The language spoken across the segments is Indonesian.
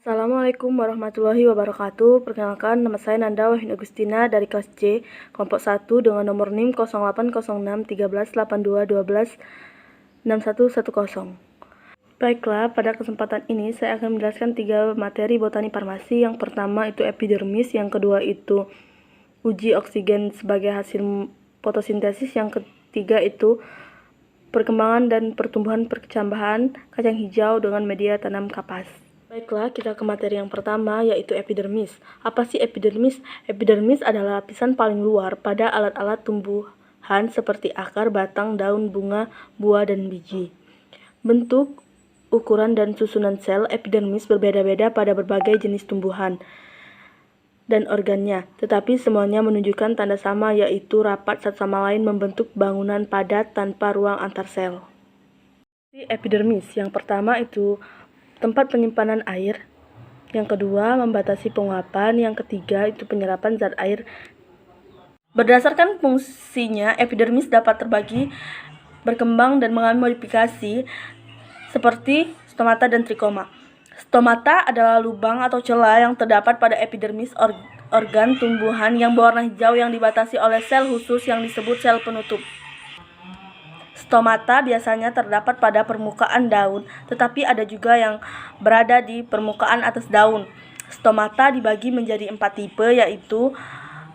Assalamualaikum warahmatullahi wabarakatuh. Perkenalkan, nama saya Nanda Wahin Agustina dari kelas C, kelompok 1 dengan nomor NIM 0806 13 82 12 6110. Baiklah, pada kesempatan ini saya akan menjelaskan 3 materi botani farmasi. Yang pertama itu epidermis, yang kedua itu uji oksigen sebagai hasil fotosintesis, yang ketiga itu perkembangan dan pertumbuhan perkecambahan kacang hijau dengan media tanam kapas. Baiklah, kita ke materi yang pertama, yaitu epidermis. Apa sih epidermis? Epidermis adalah lapisan paling luar pada alat-alat tumbuhan seperti akar, batang, daun, bunga, buah, dan biji. Bentuk, ukuran, dan susunan sel epidermis berbeda-beda pada berbagai jenis tumbuhan dan organnya, tetapi semuanya menunjukkan tanda sama, yaitu rapat satu sama lain membentuk bangunan padat tanpa ruang antar sel. Epidermis yang pertama itu tempat penyimpanan air, yang kedua membatasi penguapan, yang ketiga itu penyerapan zat air. Berdasarkan fungsinya, epidermis dapat terbagi, berkembang, dan mengalami modifikasi seperti stomata dan trikoma. Stomata adalah lubang atau celah yang terdapat pada epidermis organ tumbuhan yang berwarna hijau yang dibatasi oleh sel khusus yang disebut sel penutup. Stomata biasanya terdapat pada permukaan daun, tetapi ada juga yang berada di permukaan atas daun. Stomata dibagi menjadi 4 tipe, yaitu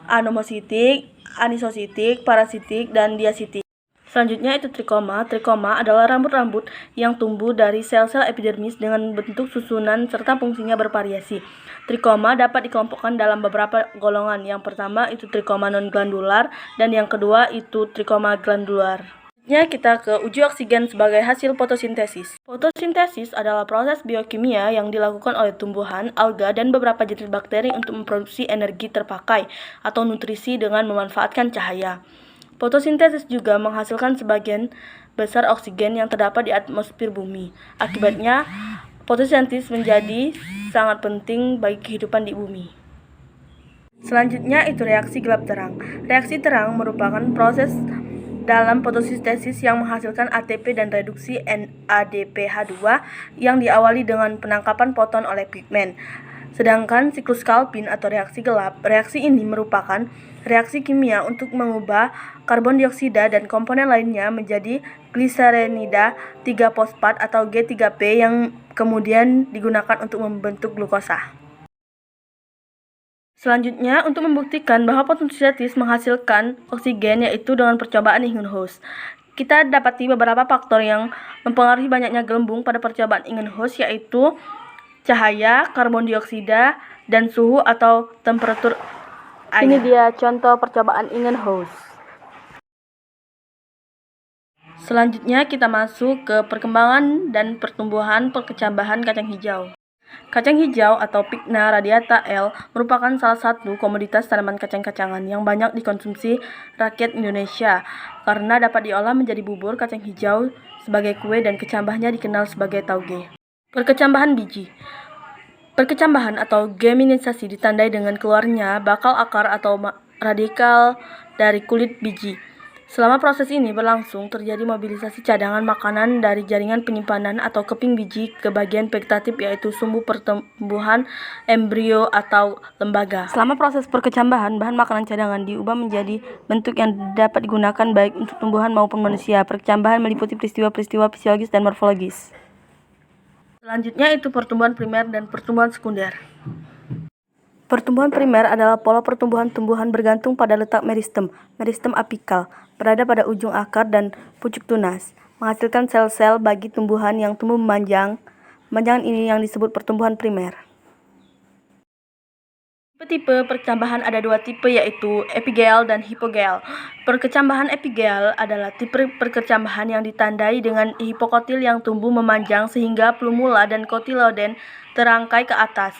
anomositik, anisositik, parasitik, dan diasitik. Selanjutnya itu trikoma. Trikoma adalah rambut-rambut yang tumbuh dari sel-sel epidermis dengan bentuk susunan serta fungsinya bervariasi. Trikoma dapat dikelompokkan dalam beberapa golongan. Yang pertama itu trikoma non-glandular, dan yang kedua itu trikoma glandular. Selanjutnya kita ke uji oksigen sebagai hasil fotosintesis. Fotosintesis adalah proses biokimia yang dilakukan oleh tumbuhan, alga, dan beberapa jenis bakteri untuk memproduksi energi terpakai atau nutrisi dengan memanfaatkan cahaya. Fotosintesis juga menghasilkan sebagian besar oksigen yang terdapat di atmosfer bumi. Akibatnya, fotosintesis menjadi sangat penting bagi kehidupan di bumi. Selanjutnya itu reaksi gelap terang. Reaksi terang merupakan proses dalam fotosintesis yang menghasilkan ATP dan reduksi NADPH2 yang diawali dengan penangkapan foton oleh pigmen. Sedangkan siklus Calvin atau reaksi gelap, reaksi ini merupakan reaksi kimia untuk mengubah karbon dioksida dan komponen lainnya menjadi gliserinida 3-fosfat atau G3P yang kemudian digunakan untuk membentuk glukosa. Selanjutnya, untuk membuktikan bahwa fotosintesis menghasilkan oksigen, yaitu dengan percobaan Ingenhousz. Kita dapati beberapa faktor yang mempengaruhi banyaknya gelembung pada percobaan Ingenhousz, yaitu cahaya, karbon dioksida, dan suhu atau temperatur air. Ini dia contoh percobaan Ingenhousz. Selanjutnya kita masuk ke perkembangan dan pertumbuhan perkecambahan kacang hijau. Kacang hijau atau Pycna radiata L merupakan salah satu komoditas tanaman kacang-kacangan yang banyak dikonsumsi rakyat Indonesia karena dapat diolah menjadi bubur kacang hijau sebagai kue dan kecambahnya dikenal sebagai tauge. Perkecambahan biji. Perkecambahan atau geminisasi ditandai dengan keluarnya bakal akar atau radikal dari kulit biji. Selama proses ini berlangsung, terjadi mobilisasi cadangan makanan dari jaringan penyimpanan atau keping biji ke bagian vegetatif, yaitu sumbu pertumbuhan, embrio, atau lembaga. Selama proses perkecambahan, bahan makanan cadangan diubah menjadi bentuk yang dapat digunakan baik untuk tumbuhan maupun manusia. Perkecambahan meliputi peristiwa-peristiwa fisiologis dan morfologis. Selanjutnya itu pertumbuhan primer dan pertumbuhan sekunder. Pertumbuhan primer adalah pola pertumbuhan tumbuhan bergantung pada letak meristem apikal, berada pada ujung akar dan pucuk tunas, menghasilkan sel-sel bagi tumbuhan yang tumbuh memanjang. Pemanjangan ini yang disebut pertumbuhan primer. Tipe perkecambahan ada 2 tipe, yaitu epigel dan hipogeal. Perkecambahan epigel adalah tipe perkecambahan yang ditandai dengan hipokotil yang tumbuh memanjang sehingga plumula dan kotiledon terangkai ke atas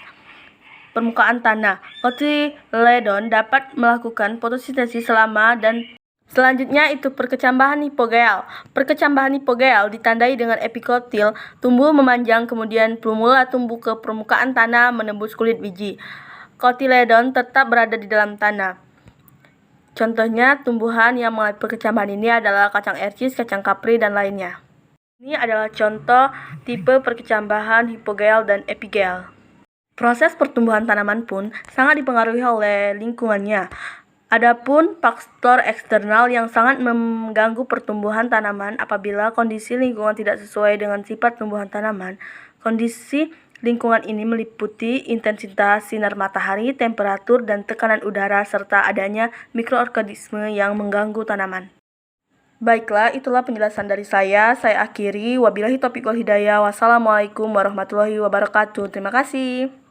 permukaan tanah. Kotiledon dapat melakukan fotosintesis selama dan selanjutnya itu perkecambahan hipogeal. Perkecambahan hipogeal ditandai dengan epikotil tumbuh memanjang, kemudian plumula tumbuh ke permukaan tanah menembus kulit biji. Kotiledon tetap berada di dalam tanah. Contohnya tumbuhan yang mengalami perkecambahan ini adalah kacang ercis, kacang kapri, dan lainnya. Ini adalah contoh tipe perkecambahan hipogeal dan epigel. Proses pertumbuhan tanaman pun sangat dipengaruhi oleh lingkungannya. Adapun faktor eksternal yang sangat mengganggu pertumbuhan tanaman apabila kondisi lingkungan tidak sesuai dengan sifat tumbuhan tanaman. Kondisi lingkungan ini meliputi intensitas sinar matahari, temperatur, dan tekanan udara, serta adanya mikroorganisme yang mengganggu tanaman. Baiklah, itulah penjelasan dari saya. Saya akhiri. Wabillahi taufiq wal hidayah. Wassalamualaikum warahmatullahi wabarakatuh. Terima kasih.